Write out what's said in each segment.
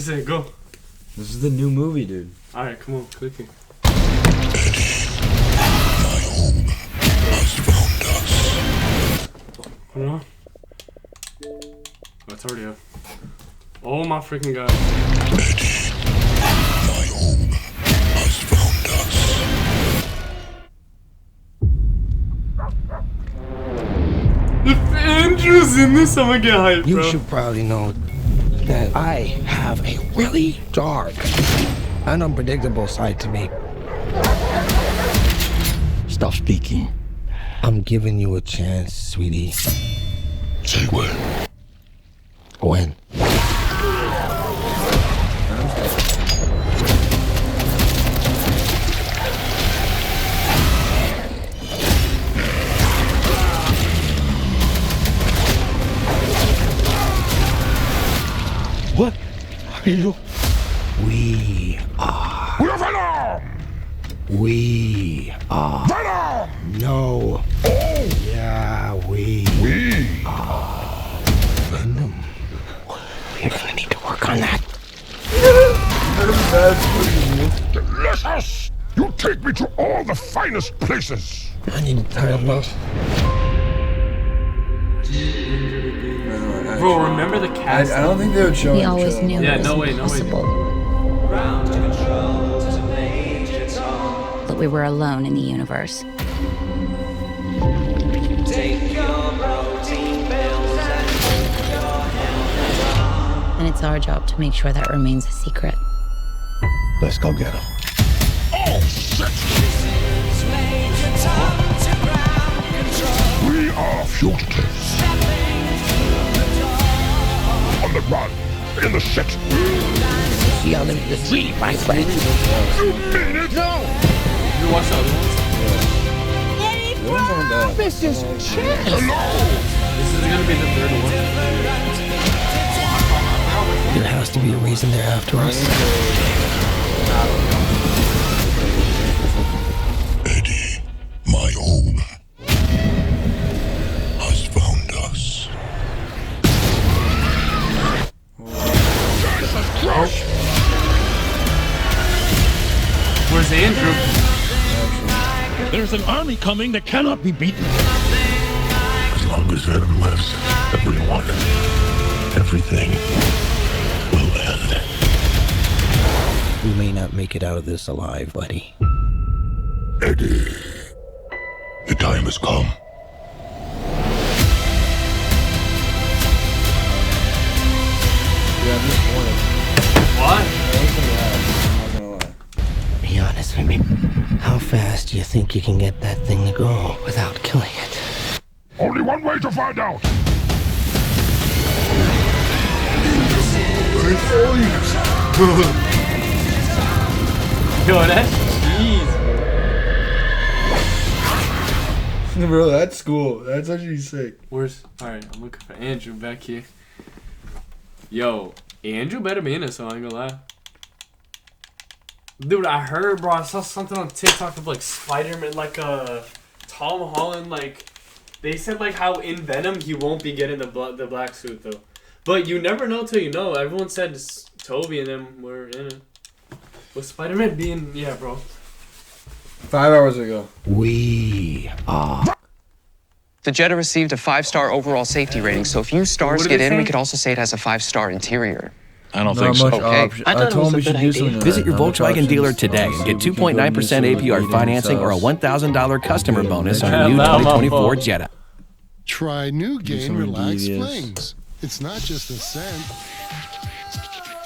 Say go. This is the new movie, dude. Alright, come on, click it. My home has found us. Hold on. Oh, it's already up. Oh my freaking god. Eddie, my home has found us. If Andrew's in this, I'm gonna get hyped, bro. You should probably know that I have a really dark and unpredictable side to me. Stop speaking. I'm giving you a chance, sweetie. Say when. When? What are you? We are. We are Venom! We are. Venom! No. Oh! Yeah, we are. Venom. We're gonna need to work on that. Delicious! You take me to all the finest places. I need to tie him up. Bro, remember the cast? I don't think they would show We it. always knew Yeah, it was no way, no way. impossible. But we were alone in the universe. And it's our job to make sure that remains a secret. Let's go get him. Oh, shit! We are fugitives. On the run. In the shit. Yelling in the street, my friend. You mean it? No! You watch the other ones? This is chance. Hello! This is gonna be the third one. There has to be a reason they're after us. Eddie, my home has found us. Jesus Christ! Where's Andrew? There's an army coming that cannot be beaten. As long as Venom lives, everyone, everything will end. We may not make it out of this alive, buddy. Eddie, the time has come. Yeah, I'm disappointed. What? I'm not gonna lie. Be honest with me. How fast do you think you can get that thing to go without killing it? Only one way to find out. Yo, that's cheese. Bro, that's cool. That's actually sick. Where's... Alright, I'm looking for Andrew back here. Yo, Andrew better be in this, so I ain't gonna lie. Dude, I heard, bro, I saw something on TikTok of, like, Spider-Man, like, Tom Holland, like... They said, like, how in Venom he won't be getting the black suit, though. But you never know till you know. Everyone said Toby and them were in it. With Spider-Man being... Yeah, bro. 5 hours ago. We are. The Jetta received a 5-star overall safety rating, so if you stars What did get they in, say? we could also say it has a 5-star interior. I don't Not think so. much Okay. option. I I thought it told was him a we should good do idea. something. Visit your Not much Volkswagen dealer options. today and get 2.9% APR financing or a $1,000 customer bonus on a new 2024 Jetta. Try new Gain something Relax devious. Flings. It's not just a scent,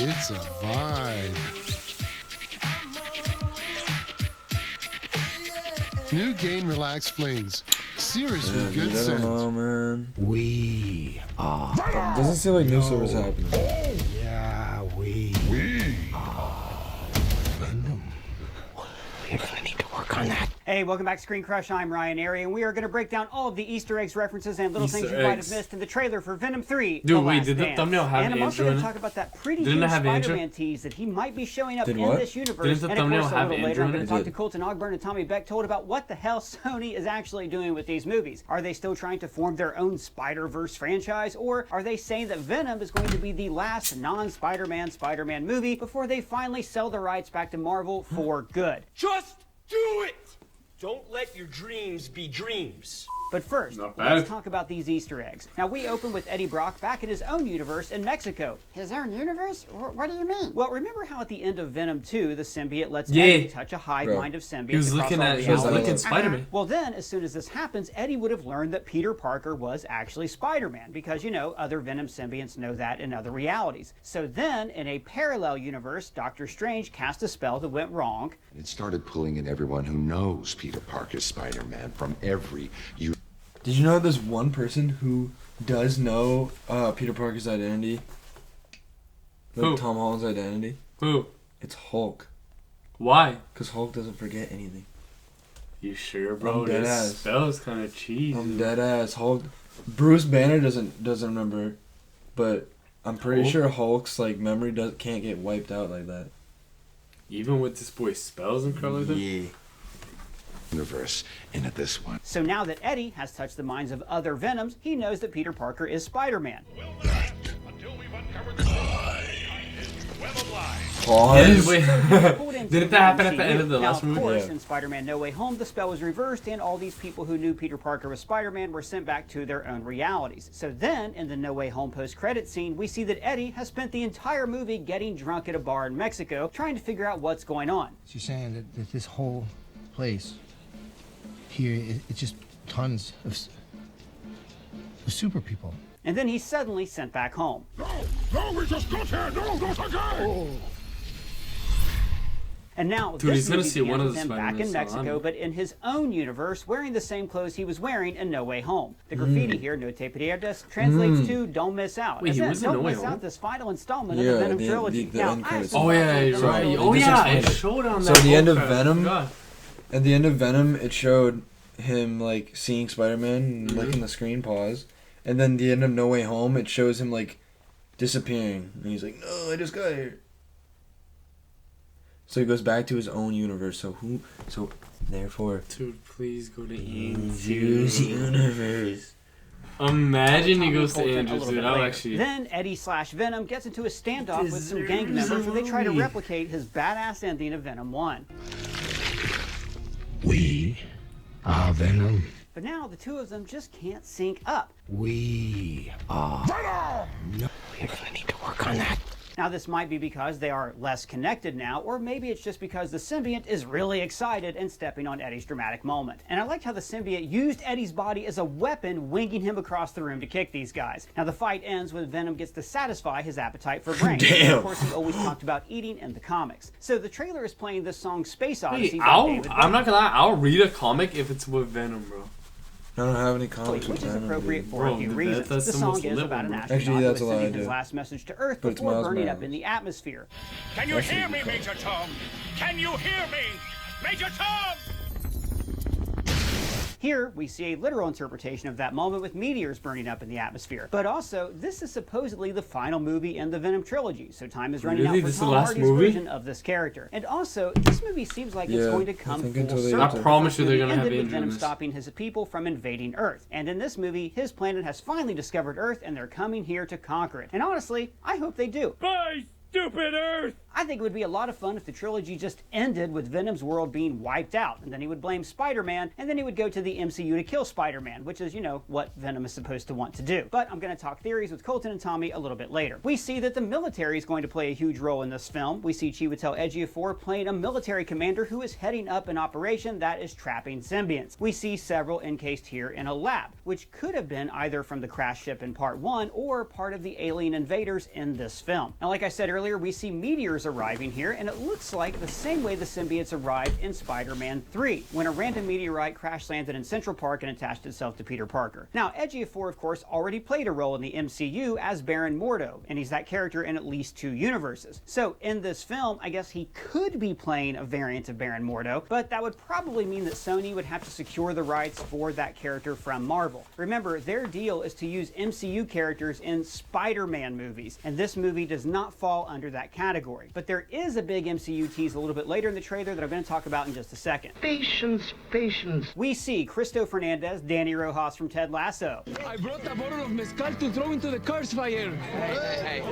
it's a vibe. New Gain Relax Flings. Seriously Yeah, good dude, I don't scent. know, man. We are. Doesn't seem like new stuff is happening. Yeah, we We are. Venom. We're gonna need to work on that. Hey, Hey, welcome back to Screen Crush. I'm Ryan Airy, and we are going to break down all of the Easter eggs, references, and little things you might have missed in the trailer for Venom 3. Dude, wait, did the thumbnail have And I'm also Andrew going in to it? talk about that pretty Didn't it huge have Andrew? Spider-Man tease that he might be showing up Did in what? this universe. Didn't the And of thumbnail course, a have little later, Andrew I'm in going it? to talk It to did. Colton Ogburn and Tommy Bechtold about what the hell Sony is actually doing with these movies. Are they still trying to form their own Spider-Verse franchise, or are they saying that Venom is going to be the last non-Spider-Man Spider-Man movie before they finally sell the rights back to Marvel for good? Just do it! Don't let your dreams be dreams. But first, Not bad. let's talk about these Easter eggs. Now, we open with Eddie Brock back in his own universe in Mexico. His own universe? What do you mean? Well, remember how at the end of Venom 2, the symbiote lets Yeah. Eddie touch a hive Bro. mind of symbiotes He was across looking all at, he was realities? looking Spider-Man. Well, then, as soon as this happens, Eddie would have learned that Peter Parker was actually Spider-Man because, you know, other Venom symbionts know that in other realities. So then, in a parallel universe, Doctor Strange cast a spell that went wrong. It started pulling in everyone who knows Peter Parker's Spider-Man from every Did you know there's one person who does know Peter Parker's identity? Like Who? Tom Holland's identity? Who? It's Hulk. Why? Because Hulk doesn't forget anything. You sure, bro? I'm dead This ass. spell is kind of cheesy. I'm dead ass. Hulk. Bruce Banner doesn't remember, but I'm pretty Hulk? sure Hulk's like memory can't get wiped out like that. Even with this boy's spells and crap like that? Yeah. universe into this one. So now that Eddie has touched the minds of other Venoms, he knows that Peter Parker is Spider-Man. Pause. Wait, Pulled into didn't the that happen at the MCU. end of the now, last movie? Of course, Yeah. in Spider-Man No Way Home, the spell was reversed, and all these people who knew Peter Parker was Spider-Man were sent back to their own realities. So then, in the No Way Home post-credit scene, we see that Eddie has spent the entire movie getting drunk at a bar in Mexico, trying to figure out what's going on. She's saying that this whole place here, it's just tons of super people. And then he's suddenly sent back home. No, we just got here. No, not again. And now, Dude, this he's gonna movie see begins one of with the him back Spider-Man in Mexico, on. but in his own universe, wearing the same clothes he was wearing in No Way Home. The graffiti here, No Te Pierdas, translates to "Don't miss out." Wait, As he in, was in don't No Way miss Home? out this final installment of Yeah, the Venom the- trilogy. the now, end I credits. assume Oh yeah, that's you're what right. Venom Oh They yeah, just it ended. showed on So that. the end of whole crap. Venom- God. At the end of Venom, it showed him like seeing Spider-Man and Mm-hmm. licking the screen pause, and then the end of No Way Home, it shows him like disappearing, and he's like, "No, I just got here." So he goes back to his own universe. So therefore, Dude, please go to Andrew's universe. Imagine he Tommy goes to Colton a Andrews, little dude. bit I'll later. actually. Then Eddie/Venom gets into a standoff with some gang members where they try to replicate his badass ending of Venom 1. We are Venom. But now the two of them just can't sync up. We are Venom. We're gonna need to work on that. Now, this might be because they are less connected now, or maybe it's just because the symbiote is really excited and stepping on Eddie's dramatic moment. And I liked how the symbiote used Eddie's body as a weapon, winging him across the room to kick these guys. Now, the fight ends when Venom gets to satisfy his appetite for brains. Damn. Of course, he always talked about eating in the comics. So the trailer is playing this song Space Odyssey by David I'm not gonna lie, I'll read a comic if it's with Venom, bro. I don't have any comics with which is Venom, appropriate dude. for a few reasons. that's The the song most is liberal, about an bro. astronaut Actually, that's who a is lie, sending his dude. last message to Earth But it's before Miles burning Morales. up in the atmosphere. Can you That's hear a me, good Major Tom? Can you hear me? Major Tom! Here, we see a literal interpretation of that moment with meteors burning up in the atmosphere. But also, this is supposedly the final movie in the Venom trilogy, so time is running Really? out for This is the Tom last Hardy's movie? version of this character. And also, this movie seems like it's Yeah, going to I come think full until they- circle. I promise you they're The gonna movie have ended with Andrew in Venom this. stopping his people from invading Earth. And in this movie, his planet has finally discovered Earth, and they're coming here to conquer it. And honestly, I hope they do. Bye, stupid Earth! I think it would be a lot of fun if the trilogy just ended with Venom's world being wiped out, and then he would blame Spider-Man, and then he would go to the MCU to kill Spider-Man, which is, you know, what Venom is supposed to want to do. But I'm going to talk theories with Colton and Tommy a little bit later. We see that the military is going to play a huge role in this film. We see Chiwetel Ejiofor playing a military commander who is heading up an operation that is trapping symbionts. We see several encased here in a lab, which could have been either from the crash ship in Part 1 or part of the alien invaders in this film. Now, like I said earlier, we see meteors arriving here, and it looks like the same way the symbiotes arrived in Spider-Man 3, when a random meteorite crash landed in Central Park and attached itself to Peter Parker. Now, Ejiofor, of course, already played a role in the MCU as Baron Mordo, and he's that character in at least 2 universes. So, in this film, I guess he could be playing a variant of Baron Mordo, but that would probably mean that Sony would have to secure the rights for that character from Marvel. Remember, their deal is to use MCU characters in Spider-Man movies, and this movie does not fall under that category. But there is a big MCU tease a little bit later in the trailer that I'm going to talk about in just a second. Patience, patience. We see Cristo Fernandez, Danny Rojas from Ted Lasso. I brought a bottle of mezcal to throw into the curse fire.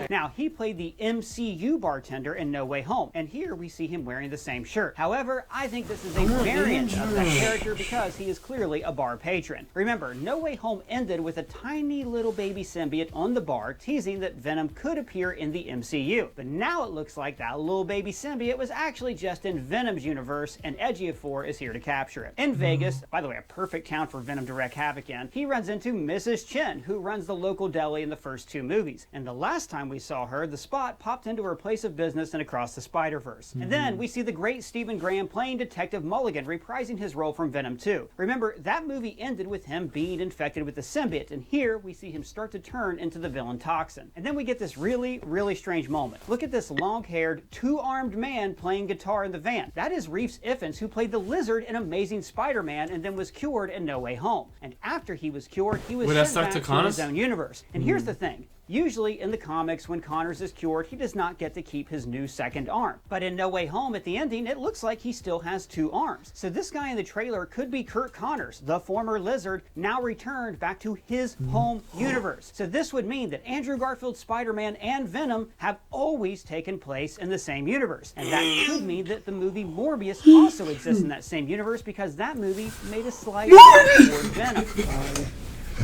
Now, he played the MCU bartender in No Way Home, and here we see him wearing the same shirt. However, I think this is a variant of that character because he is clearly a bar patron. Remember, No Way Home ended with a tiny little baby symbiote on the bar, teasing that Venom could appear in the MCU. But now it looks like that little baby symbiote was actually just in Venom's universe, and Ejiofor is here to capture it. In Vegas, by the way, a perfect town for Venom to wreak havoc in, he runs into Mrs. Chen, who runs the local deli in the first 2 movies. And the last time we saw her, the Spot popped into her place of business and Across the Spider-Verse. And then we see the great Stephen Graham playing Detective Mulligan, reprising his role from Venom 2. Remember, that movie ended with him being infected with the symbiote, and here we see him start to turn into the villain Toxin. And then we get this really, really strange moment. Look at this long-haired, 2-armed man playing guitar in the van. That is Reeves Ifans, who played the Lizard in Amazing Spider-Man and then was cured in No Way Home. And after he was cured, he was sent back to his own universe. And here's the thing. Usually in the comics, when Connors is cured, he does not get to keep his new second arm. But in No Way Home, at the ending, it looks like he still has 2 arms. So this guy in the trailer could be Kurt Connors, the former Lizard, now returned back to his home universe. So this would mean that Andrew Garfield's Spider-Man and Venom have always taken place in the same universe. And that could mean that the movie Morbius also exists in that same universe, because that movie made a slight toward Venom.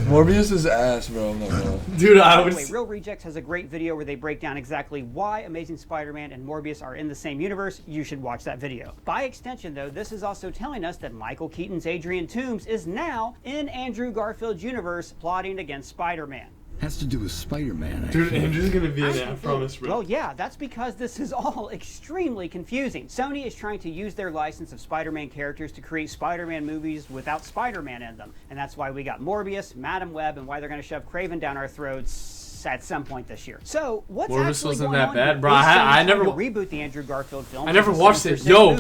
Morbius is ass, bro. I'm not gonna. Dude, By the way, Real Rejects has a great video where they break down exactly why Amazing Spider-Man and Morbius are in the same universe. You should watch that video. By extension, though, this is also telling us that Michael Keaton's Adrian Toomes is now in Andrew Garfield's universe plotting against Spider-Man. Has to do with Spider-Man. Dude, Andrew's gonna be in that, I promise, bro. Well, yeah, that's because this is all extremely confusing. Sony is trying to use their license of Spider-Man characters to create Spider-Man movies without Spider-Man in them. And that's why we got Morbius, Madam Web, and why they're going to shove Kraven down our throats at some point this year. So, what's Morbius actually wasn't going that on bad, here? bro. Is Sony I never trying to reboot the Andrew Garfield film. I never watched it. Yo.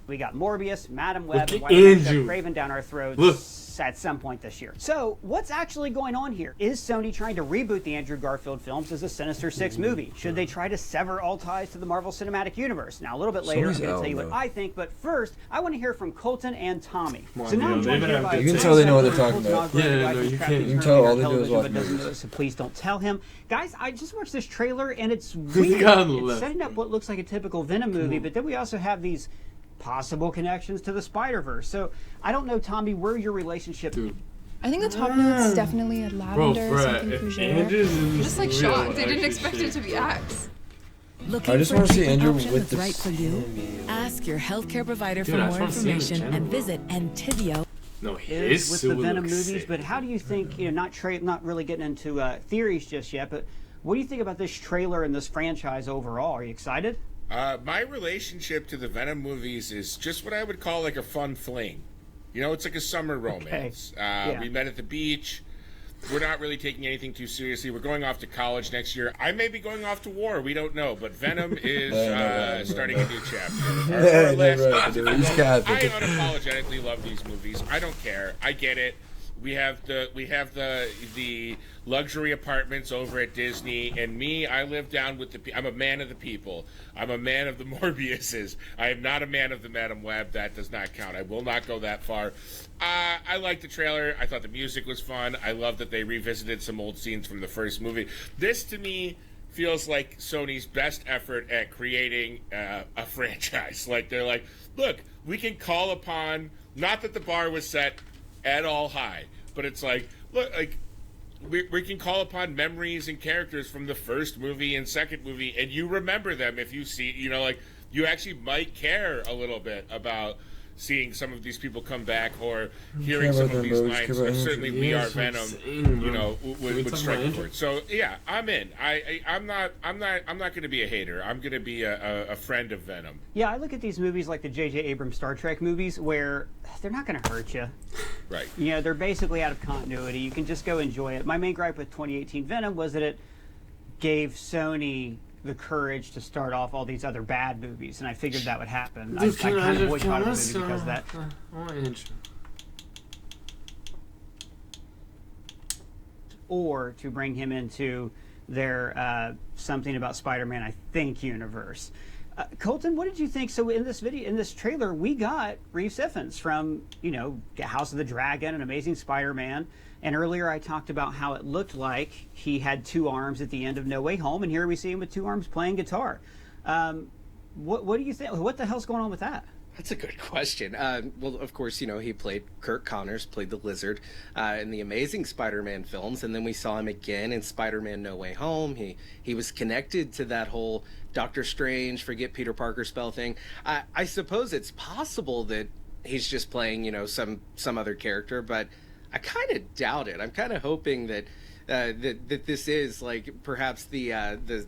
We got Morbius, Madam Web, and Look why at they're going to Andrew. shove Kraven down our throats. Look. At some point this year. So, what's actually going on here? Is Sony trying to reboot the Andrew Garfield films as a Sinister Six movie? Should they try to sever all ties to the Marvel Cinematic Universe? Now, a little bit later, I'm going to tell you what I think, but first, I want to hear from Colton and Tommy. So now I'm joined here by you can tell they know what they're talking about. Yeah, no, you can't. You can tell all they do is watch movies. So please don't tell him. Guys, I just watched this trailer, and it's weird. It's setting up what looks like a typical Venom movie, but then we also have these possible connections to the Spider-Verse. So, I don't know, Tommy, where your relationship... Dude. I think the top note's definitely a lavender, something fougere. Just like shocked. They didn't expect it to be Axe. I just want to see Andrew with the right for you? Ask your healthcare provider Dude, for more information and visit Entivio. No, is with the Venom movies, sick. but how do you think, you know, not really getting into theories just yet, but what do you think about this trailer and this franchise overall? Are you excited? My relationship to the Venom movies is just what I would call like a fun fling. You know, it's like a summer romance. Yeah. We met at the beach. We're not really taking anything too seriously. We're going off to college next year. I may be going off to war. We don't know. But Venom is starting a new chapter. I unapologetically love these movies. I don't care. I get it. We have the luxury apartments over at Disney, and me, I live down with I'm a man of the people. I'm a man of the Morbiuses. I am not a man of the Madam Web. That does not count. I will not go that far. I liked the trailer. I thought the music was fun. I love that they revisited some old scenes from the first movie. This, to me, feels like Sony's best effort at creating a franchise. Like, they're like, look, we can call upon, not that the bar was set at all high, but it's like, look, like we can call upon memories and characters from the first movie and second movie, and you remember them if you see, you know, like you actually might care a little bit about seeing some of these people come back or hearing some of these lines. Certainly, We Are Venom, you know, would strike a chord. So yeah, I'm in. I'm not going to be a hater. I'm going to be a friend of Venom. Yeah, I look at these movies like the J.J. Abrams Star Trek movies where they're not going to hurt you. Right. You know, they're basically out of continuity. You can just go enjoy it. My main gripe with 2018 Venom was that it gave Sony the courage to start off all these other bad movies, and I figured that would happen. I kind of boycotted the movie because of that. Or to bring him into their something about Spider-Man, I think, universe. Colton, what did you think? So in this trailer, we got Reese Ifans from, you know, House of the Dragon and Amazing Spider-Man. And earlier I talked about how it looked like he had 2 arms at the end of No Way Home, and here we see him with 2 arms playing guitar. What do you think? What the hell's going on with that? That's a good question. Well, of course, you know, he played Kirk Connors, played the Lizard in the Amazing Spider-Man films, and then we saw him again in Spider-Man No Way Home. He was connected to that whole Doctor Strange, forget Peter Parker spell thing. I suppose it's possible that he's just playing, you know, some other character, but I kind of doubt it. I'm kind of hoping that that this is like perhaps the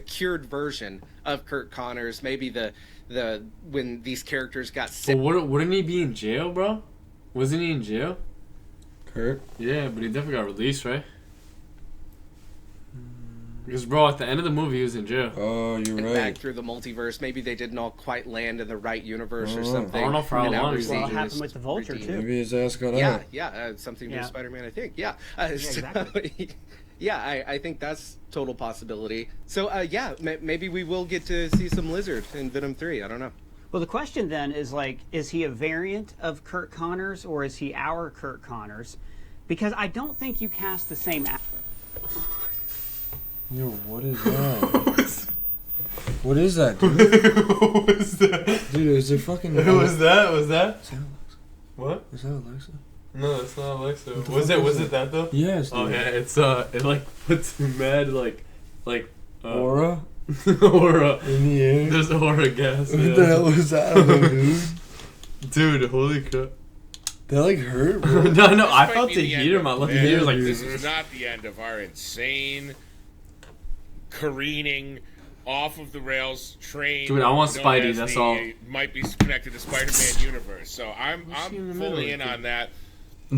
cured version of Kirk Connors, maybe the when these characters got sick. But wouldn't he be in jail, bro? Wasn't he in jail? Kurt? Yeah, but he definitely got released, right? Because, bro, at the end of the movie, he was in jail. Oh, you're right. Back through the multiverse. Maybe they didn't all quite land in the right universe or something. I don't know for how long. Well, it happened with the Vulture, too. Maybe his ass got out. Yeah, something to do with Spider-Man, I think. Yeah. Exactly. Yeah, I think that's total possibility. So, yeah, maybe we will get to see some Lizard in Venom 3. I don't know. Well, the question then is, like, is he a variant of Kirk Connors or is he our Kirk Connors? Because I don't think you cast the same actor. Yo, what is that? What is that, dude? What was that? Dude, is it fucking... Who was that? Was that? Is that Alexa? What? Is that Alexa? No, it's not Alexa. Was it that though? Yes, dude. Oh yeah, it's it like puts mad like aura? Aura. In the air? There's aura gas. What the hell was that, dude? Dude, holy crap. That like hurt, bro. No, I felt the heat in my left ear. Like, this is not the end of our insane careening off of the rails train. Dude, I want Spidey. That's all. Might be connected to Spider-Man universe, so I'm fully in on that.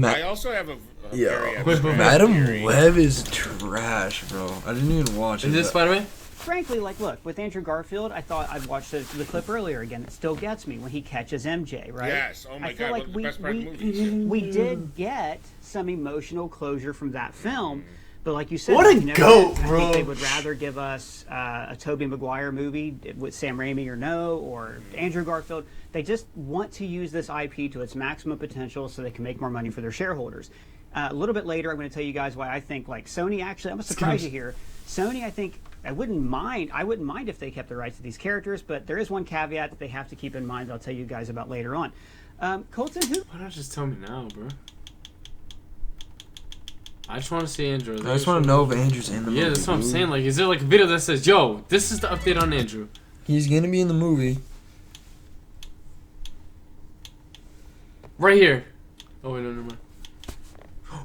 I also have a very Madam Web is trash, bro. I didn't even watch it. Is this Spider-Man? Frankly, like, look, with Andrew Garfield, I thought I'd watched the clip earlier again. It still gets me when he catches MJ, right? Yes. Oh my God. Like one of the best part of the movie. we did get some emotional closure from that film. But like you said, what a goat, I bro! think they would rather give us a Tobey Maguire movie with Sam Raimi or Andrew Garfield. They just want to use this IP to its maximum potential so they can make more money for their shareholders. A little bit later, I'm going to tell you guys why I think like Sony. Actually, I'm going to surprise you here. Sony, I think I wouldn't mind if they kept the rights to these characters, but there is one caveat that they have to keep in mind. I'll tell you guys about later on. Colton, who? Why not just tell me now, bro? I just want to see Andrew. I just want to know if Andrew's in the movie. Yeah, that's what I'm saying. Like, is there like a video that says, "Yo, this is the update on Andrew"? He's gonna be in the movie. Right here. Oh wait, no, never mind.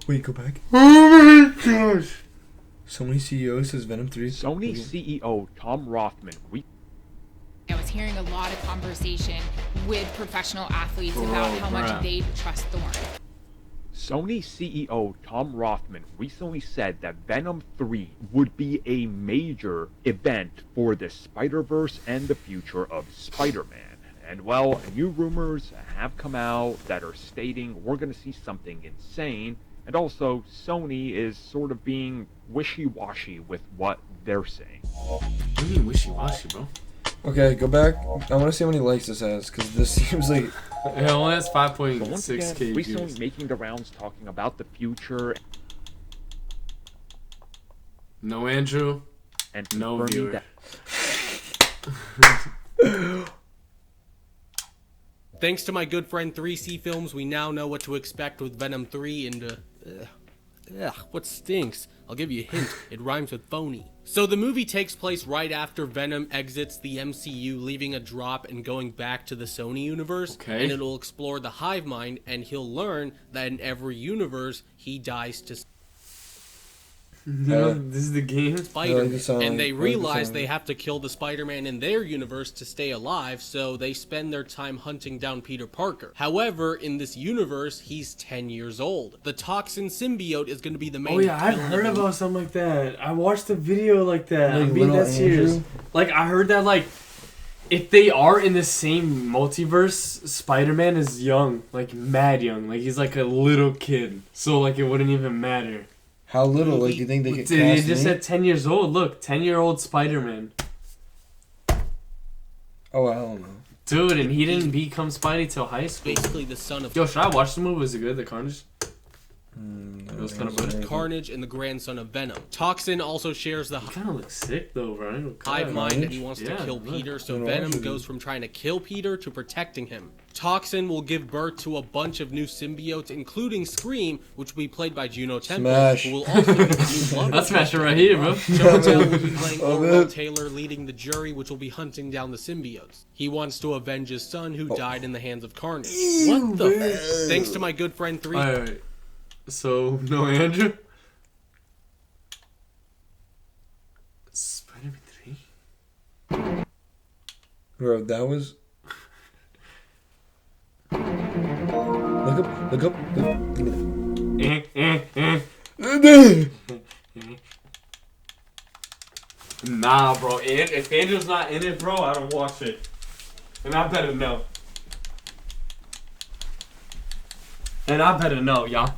Wait, go back. Oh my gosh. Sony CEO says Venom 3. Sony CEO Tom Rothman. I was hearing a lot of conversation with professional athletes about how much they trust Thorne. Sony CEO Tom Rothman recently said that Venom 3 would be a major event for the Spider-Verse and the future of Spider-Man. And well, new rumors have come out that are stating we're going to see something insane. And also, Sony is sort of being wishy-washy with what they're saying. What do you mean wishy-washy, bro? Okay, go back. I want to see how many likes this has, because this seems like... It only has 5.6k views. Recently making the rounds talking about the future. No Andrew. And no viewer. Thanks to my good friend 3C Films, we now know what to expect with Venom 3, and Ugh, what stinks? I'll give you a hint. It rhymes with phony. So the movie takes place right after Venom exits the MCU, leaving a drop and going back to the Sony universe. Okay. And it'll explore the hive mind, and he'll learn that in every universe, he dies to this is the game. Spider-Man. And they realize they have to kill the Spider-Man in their universe to stay alive, so they spend their time hunting down Peter Parker. However, in this universe, he's 10 years old. The toxin symbiote is going to be the main. Oh yeah, I've heard about something like that. I watched a video like that. Like I'm being that serious. Like I heard that like if they are in the same multiverse, Spider-Man is young, like mad young, like he's like a little kid. So like it wouldn't even matter. How little? Like you think they could They cast just me? said 10 years old. Look, 10-year-old Spider-Man. Oh, I don't know. Dude, and he didn't become Spidey till high school. Basically the son of. Yo, should I watch the movie? Was it good? The Carnage? It was kind of good. Carnage and the grandson of Venom. Toxin also shares the. He kind of looks sick though, bro. Hive mind, and he wants to kill Peter, so Venom goes from trying to kill Peter to protecting him. Toxin will give birth to a bunch of new symbiotes, including Scream, which will be played by Juno Temple, Smash. who will also be the new Blood. That's Smash right here, bro. Joe will be playing Orwell Taylor, leading the jury, which will be hunting down the symbiotes. He wants to avenge his son, who died in the hands of Carnage. What the? Thanks to my good friend 3. Alright. So, no Andrew? Spider-Man 3? Bro, that was. Look up. Give me that. Nah, bro. If Andrew's not in it, bro, I don't watch it. And I better know. Y'all.